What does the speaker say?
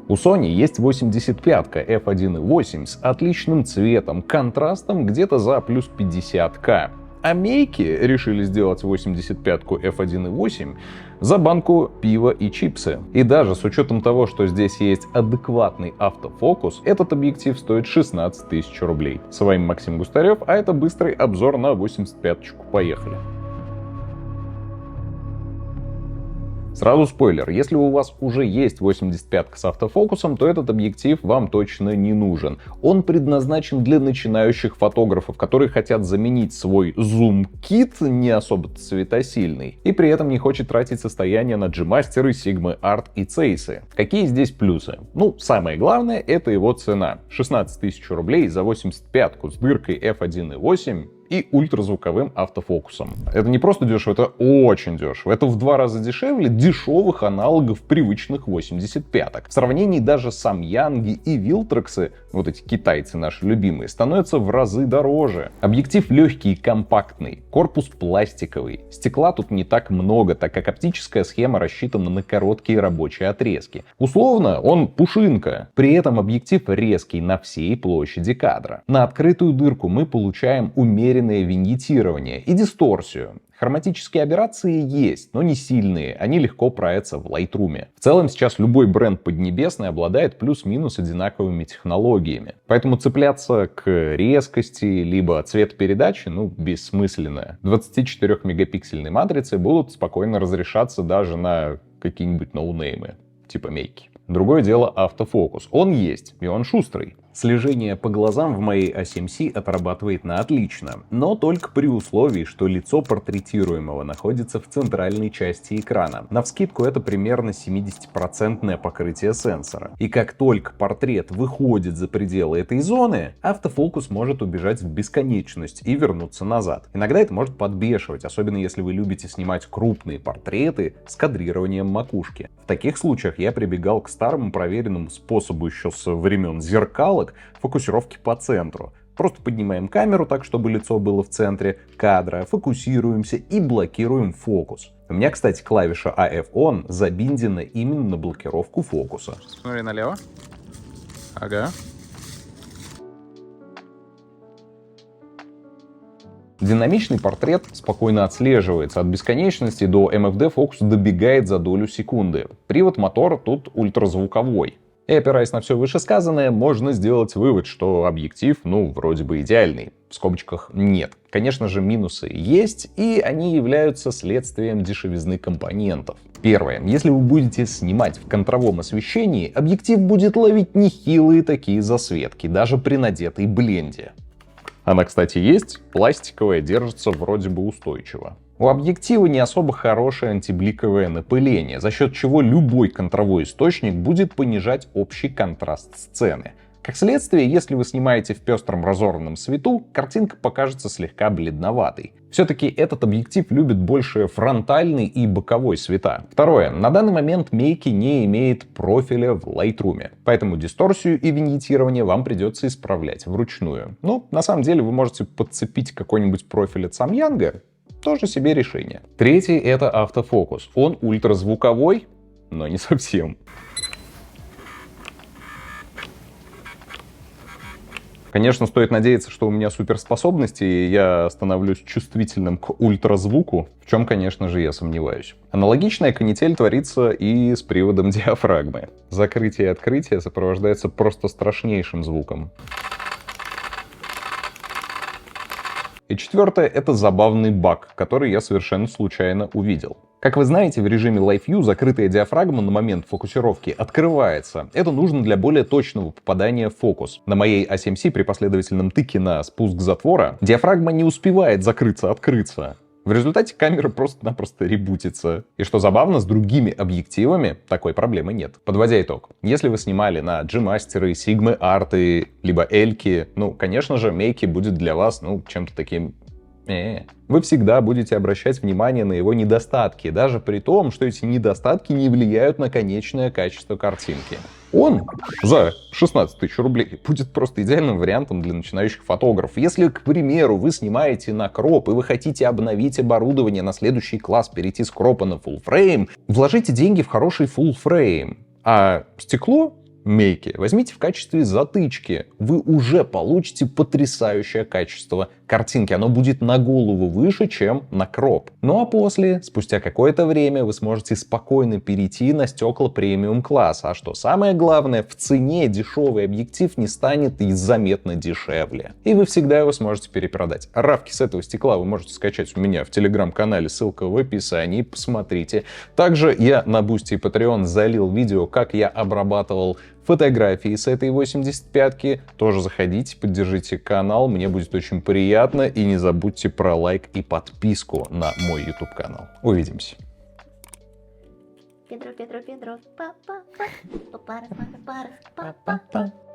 У Sony есть 85-ка f1.8 с отличным цветом, контрастом где-то за плюс 50к. А мейки решили сделать 85-ку f1.8 за банку пива и чипсы. И даже с учетом того, что здесь есть адекватный автофокус, этот объектив стоит 16 тысяч рублей. С вами Максим Густарев, а это быстрый обзор на 85-ку. Поехали! Сразу спойлер, если у вас уже есть 85-ка с автофокусом, то этот объектив вам точно не нужен. Он предназначен для начинающих фотографов, которые хотят заменить свой зум-кит, не особо светосильный, и при этом не хочет тратить состояние на G-Master, Sigma Art и Zeiss. Какие здесь плюсы? Ну, самое главное, это его цена. 16 тысяч рублей за 85-ку с дыркой f1.8 и ультразвуковым автофокусом. Это не просто дешево, это очень дешево. Это в 2 раза дешевле дешевых аналогов привычных 85-ок. В сравнении даже Samyang и Viltrox, вот эти китайцы наши любимые, становятся в разы дороже. Объектив легкий и компактный, корпус пластиковый. Стекла тут не так много, так как оптическая схема рассчитана на короткие рабочие отрезки. Условно, он пушинка. При этом объектив резкий на всей площади кадра. На открытую дырку мы получаем умеренное виньетирование и дисторсию. Хроматические аберрации есть, но не сильные, они легко проявятся в Lightroom. В целом сейчас любой бренд поднебесный обладает плюс-минус одинаковыми технологиями. Поэтому цепляться к резкости либо цветопередаче, бессмысленно. 24-мегапиксельные матрицы будут спокойно разрешаться даже на какие-нибудь ноунеймы, типа мейки. Другое дело автофокус. Он есть, и он шустрый. Слежение по глазам в моей A7C отрабатывает на отлично, но только при условии, что лицо портретируемого находится в центральной части экрана. Навскидку это примерно 70% покрытие сенсора. И как только портрет выходит за пределы этой зоны, автофокус может убежать в бесконечность и вернуться назад. Иногда это может подбешивать, особенно если вы любите снимать крупные портреты с кадрированием макушки. В таких случаях я прибегал к старому проверенному способу еще со времен зеркалок, фокусировки по центру. Просто поднимаем камеру так, чтобы лицо было в центре кадра, фокусируемся и блокируем фокус. У меня, кстати, клавиша AF On забиндена именно на блокировку фокуса. Смотри налево. Ага. Динамичный портрет спокойно отслеживается. От бесконечности до MFD фокус добегает за долю секунды. Привод мотора тут ультразвуковой. И опираясь на все вышесказанное, можно сделать вывод, что объектив, вроде бы идеальный. В скобочках нет. Конечно же, минусы есть, и они являются следствием дешевизны компонентов. Первое. Если вы будете снимать в контровом освещении, объектив будет ловить нехилые такие засветки, даже при надетой бленде. Она, кстати, есть, пластиковая, держится вроде бы устойчиво. У объектива не особо хорошее антибликовое напыление, за счет чего любой контровой источник будет понижать общий контраст сцены. Как следствие, если вы снимаете в пестром разорванном свету, картинка покажется слегка бледноватой. Все-таки этот объектив любит больше фронтальный и боковой света. Второе. На данный момент мейки не имеет профиля в Lightroom, поэтому дисторсию и виньетирование вам придется исправлять вручную. На самом деле вы можете подцепить какой-нибудь профиль от Samyang, тоже себе решение. Третий — это автофокус. Он ультразвуковой, но не совсем. Конечно, стоит надеяться, что у меня суперспособности, и я становлюсь чувствительным к ультразвуку, в чем, конечно же, я сомневаюсь. Аналогичная канитель творится и с приводом диафрагмы. Закрытие и открытие сопровождается просто страшнейшим звуком. И четвертое — это забавный баг, который я совершенно случайно увидел. Как вы знаете, в режиме Live View закрытая диафрагма на момент фокусировки открывается. Это нужно для более точного попадания в фокус. На моей A7C при последовательном тыке на спуск затвора диафрагма не успевает закрыться-открыться. В результате камера просто-напросто ребутится. И что забавно, с другими объективами такой проблемы нет. Подводя итог, если вы снимали на G-Master, Sigma Art, либо Эльки, конечно же, мейки будет для вас, чем-то таким... Вы всегда будете обращать внимание на его недостатки, даже при том, что эти недостатки не влияют на конечное качество картинки. Он за 16 тысяч рублей будет просто идеальным вариантом для начинающих фотографов. Если, к примеру, вы снимаете на кроп и вы хотите обновить оборудование на следующий класс, перейти с кропа на full frame, вложите деньги в хороший full frame, а стекло мейки. Возьмите в качестве затычки. Вы уже получите потрясающее качество картинки. Оно будет на голову выше, чем на кроп. Ну а после, спустя какое-то время, вы сможете спокойно перейти на стекла премиум класса. А что самое главное, в цене дешевый объектив не станет и заметно дешевле. И вы всегда его сможете перепродать. Равки с этого стекла вы можете скачать у меня в телеграм-канале, ссылка в описании, посмотрите. Также я на Boosty и Patreon залил видео, как я обрабатывал фотографии с этой 85-ки. Тоже заходите, поддержите канал, мне будет очень приятно. И не забудьте про лайк и подписку на мой YouTube канал. Увидимся. Педро, Педро, Педро, па-па-па, па-пара-пара-пара, па-па-па.